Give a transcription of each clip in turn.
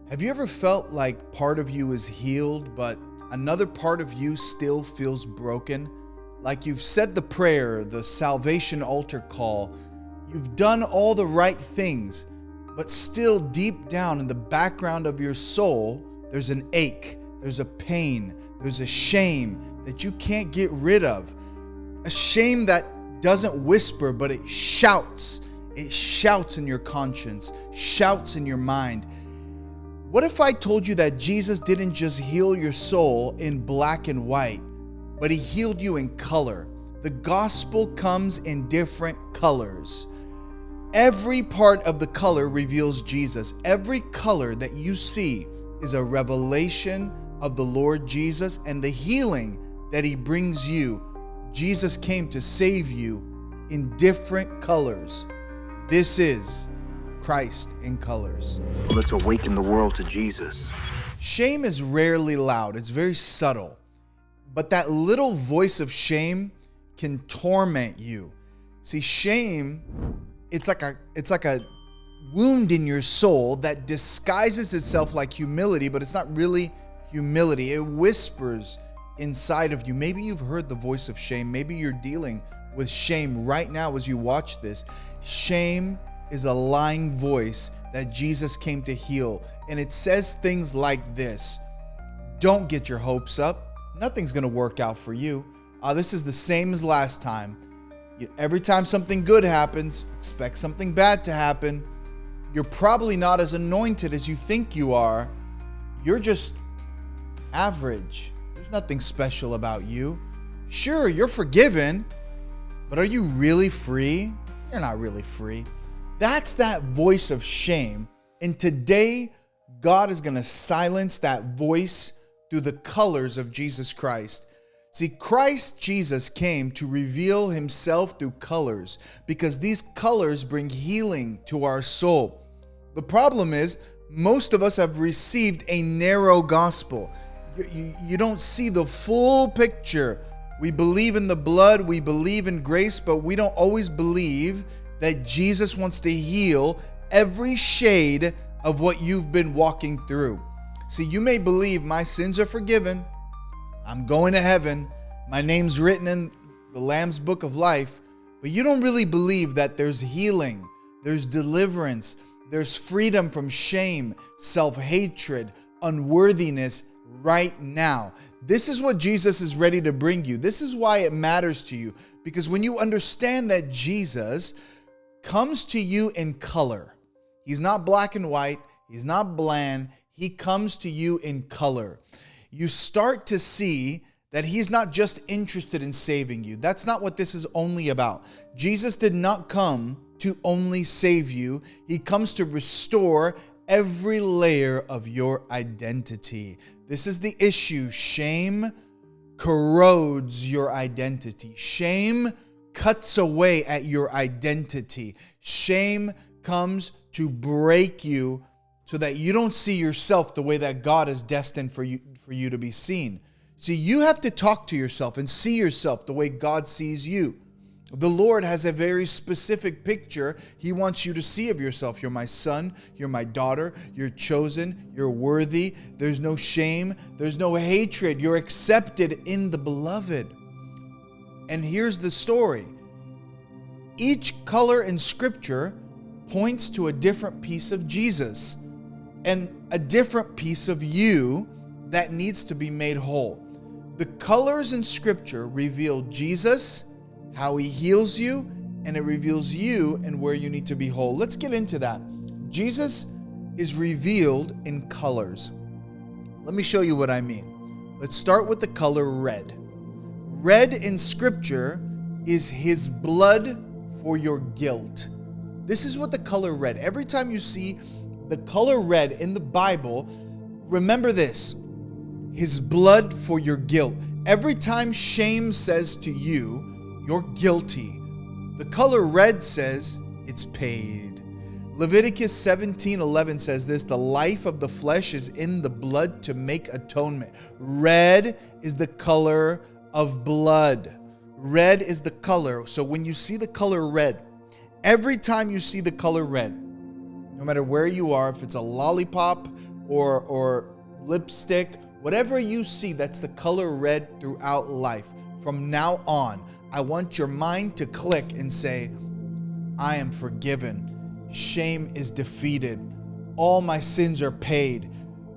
Have you ever felt like part of you is healed, but another part of you still feels broken? Like you've said the prayer, the salvation altar call, you've done all the right things, but still deep down in the background of your soul, there's an ache, there's a pain, there's a shame that you can't get rid of. A shame that doesn't whisper, but it shouts. It shouts in your conscience, shouts in your mind. What if I told you that Jesus didn't just heal your soul in black and white, but he healed you in color? The gospel comes in different colors. Every part of the color reveals Jesus. Every color that you see is a revelation of the Lord Jesus and the healing that he brings you. Jesus came to save you in different colors. This is Christ in colors. Let's awaken the world to Jesus. Shame is rarely loud. It's very subtle. But that little voice of shame can torment you. See, shame, it's like a wound in your soul that disguises itself like humility, but it's not really humility. It whispers inside of you. Maybe you've heard the voice of shame. Maybe you're dealing with shame right now as you watch this. Shame is a lying voice that Jesus came to heal. And it says things like this: don't get your hopes up. Nothing's going to work out for you. This is the same as last time. Every time something good happens, expect something bad to happen. You're probably not as anointed as you think you are. You're just average. There's nothing special about you. Sure, you're forgiven, but are you really free? You're not really free. That's that voice of shame. And today, God is going to silence that voice through the colors of Jesus Christ. See, Christ Jesus came to reveal himself through colors because these colors bring healing to our soul. The problem is, most of us have received a narrow gospel. You don't see the full picture. We believe in the blood, we believe in grace, but we don't always believe that Jesus wants to heal every shade of what you've been walking through. See, you may believe my sins are forgiven, I'm going to heaven, my name's written in the Lamb's Book of Life, but you don't really believe that there's healing, there's deliverance, there's freedom from shame, self-hatred, unworthiness right now. This is what Jesus is ready to bring you. This is why it matters to you, because when you understand that Jesus comes to you in color. He's not black and white. He's not bland. He comes to you in color. You start to see that he's not just interested in saving you. That's not what this is only about. Jesus did not come to only save you. He comes to restore every layer of your identity. This is the issue. Shame corrodes your identity. Shame cuts away at your identity. Shame comes to break you so that you don't see yourself the way that God has destined for you to be seen. See, you have to talk to yourself and see yourself the way God sees you. The Lord has a very specific picture he wants you to see of yourself. You're my son, you're my daughter, you're chosen, you're worthy. There's no shame, there's no hatred. You're accepted in the beloved. And here's the story. Each color in Scripture points to a different piece of Jesus and a different piece of you that needs to be made whole. The colors in Scripture reveal Jesus, how he heals you, and it reveals you and where you need to be whole. Let's get into that. Jesus is revealed in colors. Let me show you what I mean. Let's start with the color red. Red in Scripture is his blood for your guilt. This is what the color red. Every time you see the color red in the Bible, remember this: his blood for your guilt. Every time shame says to you, you're guilty, the color red says it's paid. Leviticus 17:11 says this: the life of the flesh is in the blood to make atonement. Red is the color of blood. Red is the color. So when you see the color red, every time you see the color red, no matter where you are, if it's a lollipop or lipstick, whatever you see that's the color red throughout life, from now on, I want your mind to click and say, I am forgiven. Shame is defeated. All my sins are paid.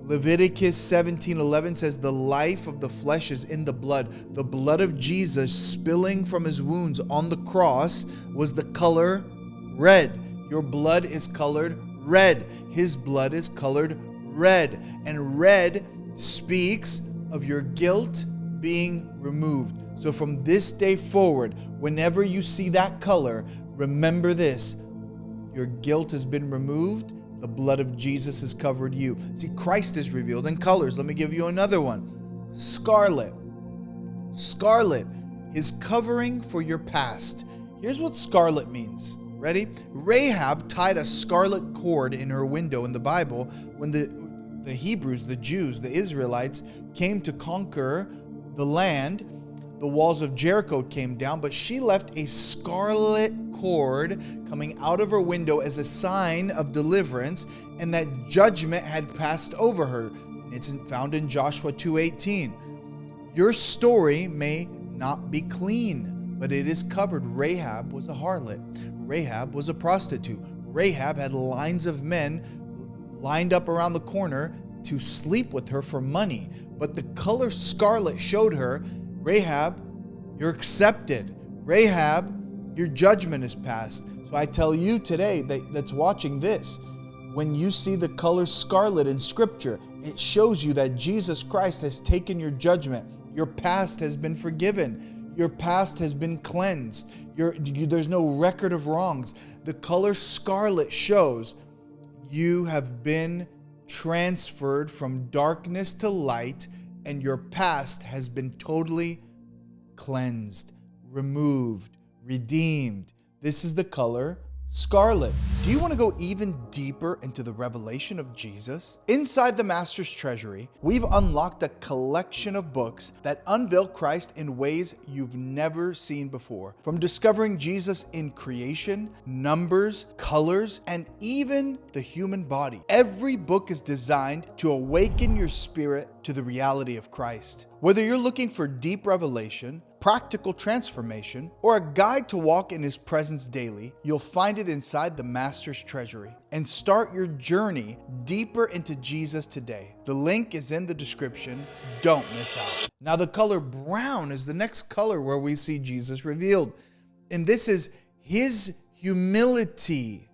Leviticus 17:11 says, the life of the flesh is in the blood. The blood of Jesus spilling from his wounds on the cross was the color red. Your blood is colored red. His blood is colored red. And red speaks of your guilt being removed. So from this day forward, whenever you see that color, remember this: your guilt has been removed. The blood of Jesus has covered you. See, Christ is revealed in colors. Let me give you another one. Scarlet. Scarlet is covering for your past. Here's what scarlet means. Ready? Rahab tied a scarlet cord in her window in the Bible when the Hebrews, the Jews, the Israelites came to conquer the land. The walls of Jericho came down, but she left a scarlet cord coming out of her window as a sign of deliverance, and that judgment had passed over her. It's found in Joshua 2:18. Your story may not be clean, but it is covered. Rahab was a harlot. Rahab was a prostitute. Rahab had lines of men lined up around the corner to sleep with her for money. But the color scarlet showed her, Rahab, you're accepted. Rahab, your judgment is passed. So I tell you today that's watching this, when you see the color scarlet in Scripture, it shows you that Jesus Christ has taken your judgment. Your past has been forgiven. Your past has been cleansed. There's no record of wrongs. The color scarlet shows you have been transferred from darkness to light, and your past has been totally cleansed, removed, redeemed. This is the color scarlet. Do you want to go even deeper into the revelation of Jesus? Inside the Master's Treasury, we've unlocked a collection of books that unveil Christ in ways you've never seen before. From discovering Jesus in creation, numbers, colors, and even the human body. Every book is designed to awaken your spirit to the reality of Christ. Whether you're looking for deep revelation, practical transformation, or a guide to walk in His presence daily, you'll find it inside the Master's Treasury. And start your journey deeper into Jesus today. The link is in the description. Don't miss out. Now, the color brown is the next color where we see Jesus revealed. And this is His humility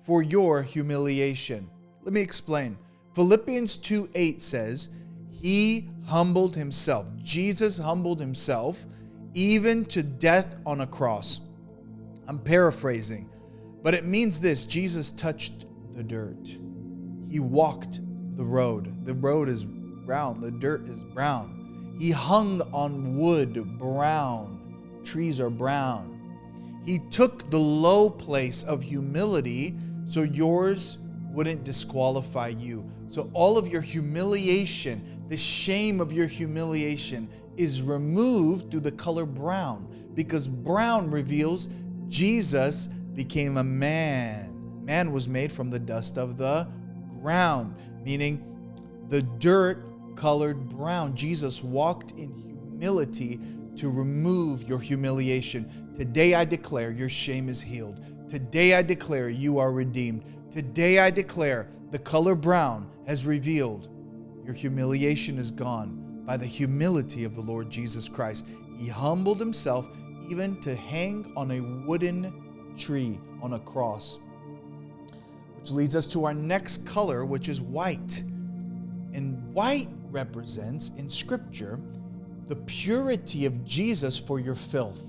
for your humiliation. Let me explain. Philippians 2:8 says, He humbled Himself. Jesus humbled Himself even to death on a cross. I'm paraphrasing, but it means this: Jesus touched the dirt. He walked the road. The road is brown. The dirt is brown. He hung on wood, brown. Trees are brown. He took the low place of humility so yours wouldn't disqualify you. So all of your humiliation, the shame of your humiliation, is removed through the color brown, because brown reveals Jesus became a man. Man was made from the dust of the ground, meaning the dirt colored brown. Jesus walked in humility to remove your humiliation. Today I declare your shame is healed. Today I declare you are redeemed. Today I declare the color brown has revealed your humiliation is gone by the humility of the Lord Jesus Christ. He humbled Himself even to hang on a wooden tree on a cross. Which leads us to our next color, which is white. And white represents, in Scripture, the purity of Jesus for your filth.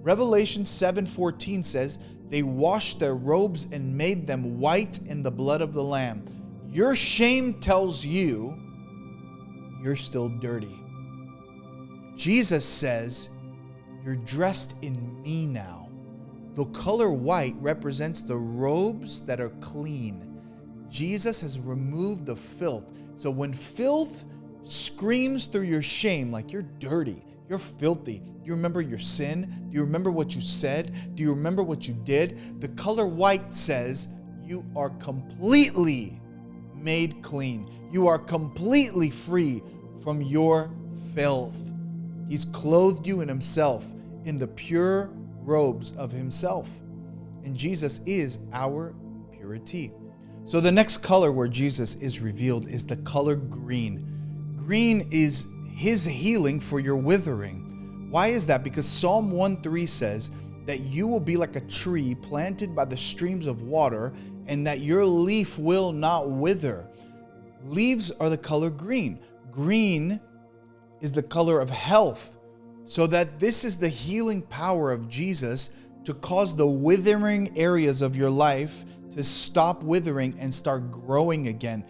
Revelation 7:14 says, they washed their robes and made them white in the blood of the Lamb. Your shame tells you you're still dirty. Jesus says, you're dressed in me now. The color white represents the robes that are clean. Jesus has removed the filth. So when filth screams through your shame, like you're dirty, you're filthy, do you remember your sin? Do you remember what you said? Do you remember what you did? The color white says you are completely made clean. You are completely free from your filth. He's clothed you in himself, in the pure robes of himself. And Jesus is our purity. So the next color where Jesus is revealed is the color green. Green is his healing for your withering. Why is that? Because Psalm 1:3 says that you will be like a tree planted by the streams of water, and that your leaf will not wither. Leaves are the color green. Green is the color of health. So that this is the healing power of Jesus to cause the withering areas of your life to stop withering and start growing again.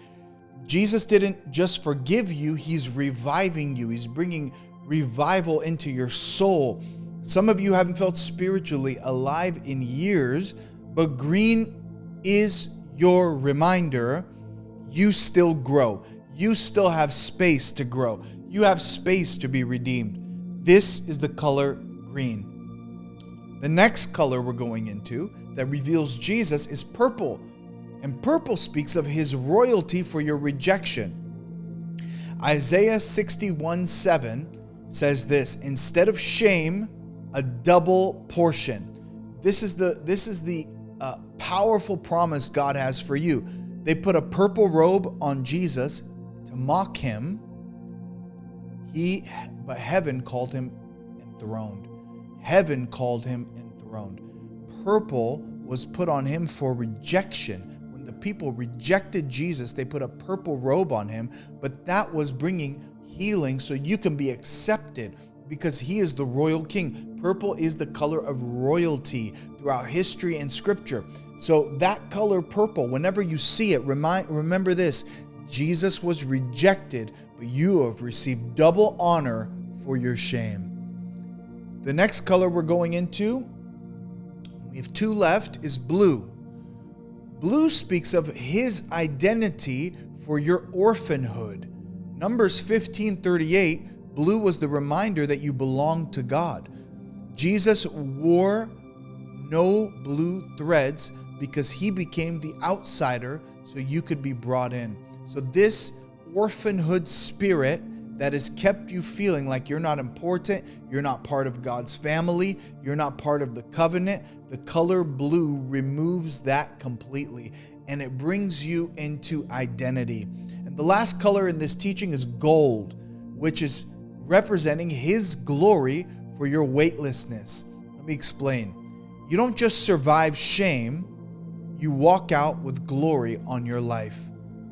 Jesus didn't just forgive you, he's reviving you. He's bringing revival into your soul. Some of you haven't felt spiritually alive in years, but green is your reminder you still grow. You still have space to grow. You have space to be redeemed. This is the color green. The next color we're going into that reveals Jesus is purple. And purple speaks of his royalty for your rejection. Isaiah 61:7 says this: instead of shame, a double portion. This is the powerful promise God has for you. They put a purple robe on Jesus to mock him. But heaven called him enthroned. Heaven called him enthroned. Purple was put on him for rejection. When the people rejected Jesus, they put a purple robe on him, but that was bringing healing so you can be accepted because he is the royal king. Purple is the color of royalty throughout history and scripture. So that color purple, whenever you see it, remember this: Jesus was rejected, but you have received double honor for your shame. The next color we're going into, we have two left, is blue. Blue speaks of his identity for your orphanhood. Numbers 15:38, blue was the reminder that you belong to God. Jesus wore no blue threads because he became the outsider so you could be brought in. So this orphanhood spirit that has kept you feeling like you're not important, you're not part of God's family, you're not part of the covenant, the color blue removes that completely, and it brings you into identity. And the last color in this teaching is gold, which is representing his glory for your weightlessness. Let me explain. You don't just survive shame, you walk out with glory on your life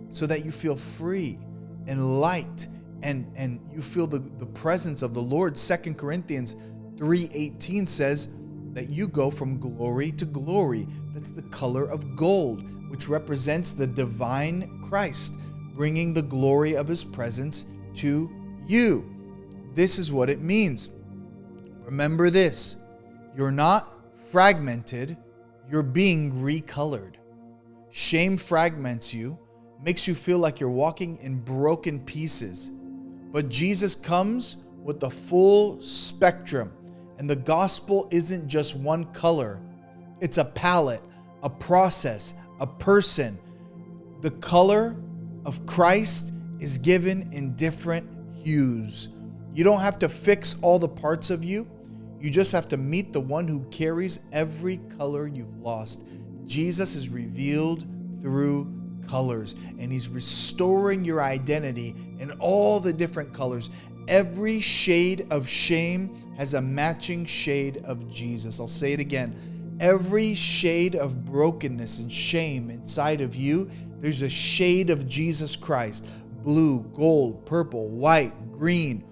so that you feel free and light and you feel the presence of the Lord. 2 Corinthians 3:18 says that you go from glory to glory. That's the color of gold, which represents the divine Christ, bringing the glory of his presence to you. This is what it means. Remember this: you're not fragmented, you're being recolored. Shame fragments you, makes you feel like you're walking in broken pieces. But Jesus comes with the full spectrum, and the gospel isn't just one color. It's a palette, a process, a person. The color of Christ is given in different hues. You don't have to fix all the parts of you. You just have to meet the one who carries every color you've lost. Jesus is revealed through colors, and he's restoring your identity in all the different colors. Every shade of shame has a matching shade of Jesus. I'll say it again. Every shade of brokenness and shame inside of you, there's a shade of Jesus Christ. Blue, gold, purple, white, green.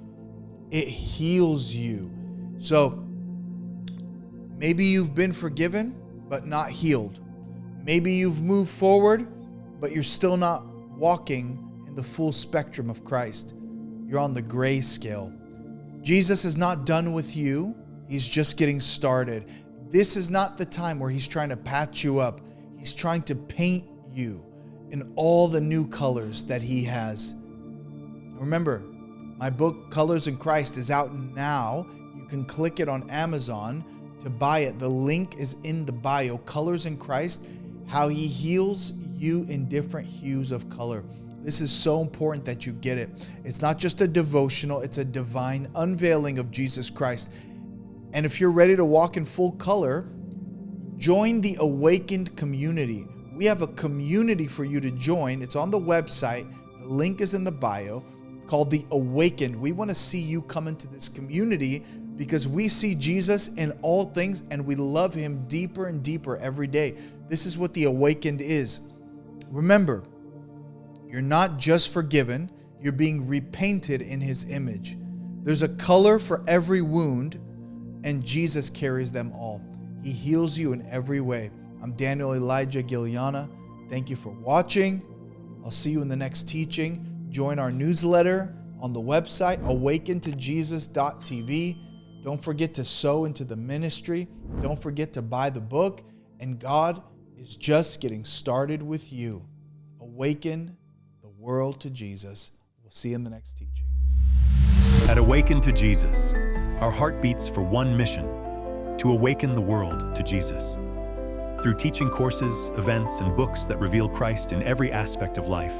It heals you. So maybe you've been forgiven, but not healed. Maybe you've moved forward, but you're still not walking in the full spectrum of Christ. You're on the gray scale. Jesus is not done with you. He's just getting started. This is not the time where he's trying to patch you up. He's trying to paint you in all the new colors that he has. Remember, my book, Colors in Christ, is out now. You can click it on Amazon to buy it. The link is in the bio. Colors in Christ, how he heals you in different hues of color. This is so important that you get it. It's not just a devotional, it's a divine unveiling of Jesus Christ. And if you're ready to walk in full color, join the Awakened community. We have a community for you to join. It's on the website. The link is in the bio, called the Awakened. We want to see you come into this community because we see Jesus in all things and we love him deeper and deeper every day. This is what the Awakened is. Remember, you're not just forgiven, you're being repainted in his image. There's a color for every wound, and Jesus carries them all. He heals you in every way. I'm Daniel Elijah Giliana. Thank you for watching. I'll see you in the next teaching. Join our newsletter on the website, awakentojesus.tv. Don't forget to sow into the ministry. Don't forget to buy the book. And God is just getting started with you. Awaken the world to Jesus. We'll see you in the next teaching. At Awaken to Jesus, our heart beats for one mission: to awaken the world to Jesus. Through teaching courses, events, and books that reveal Christ in every aspect of life,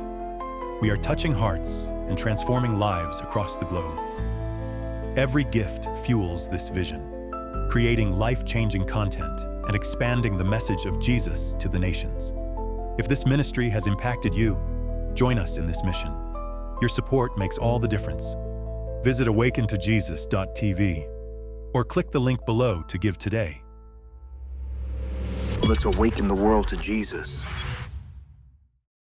we are touching hearts and transforming lives across the globe. Every gift fuels this vision, creating life-changing content and expanding the message of Jesus to the nations. If this ministry has impacted you, join us in this mission. Your support makes all the difference. Visit awakentojesus.tv or click the link below to give today. Let's awaken the world to Jesus.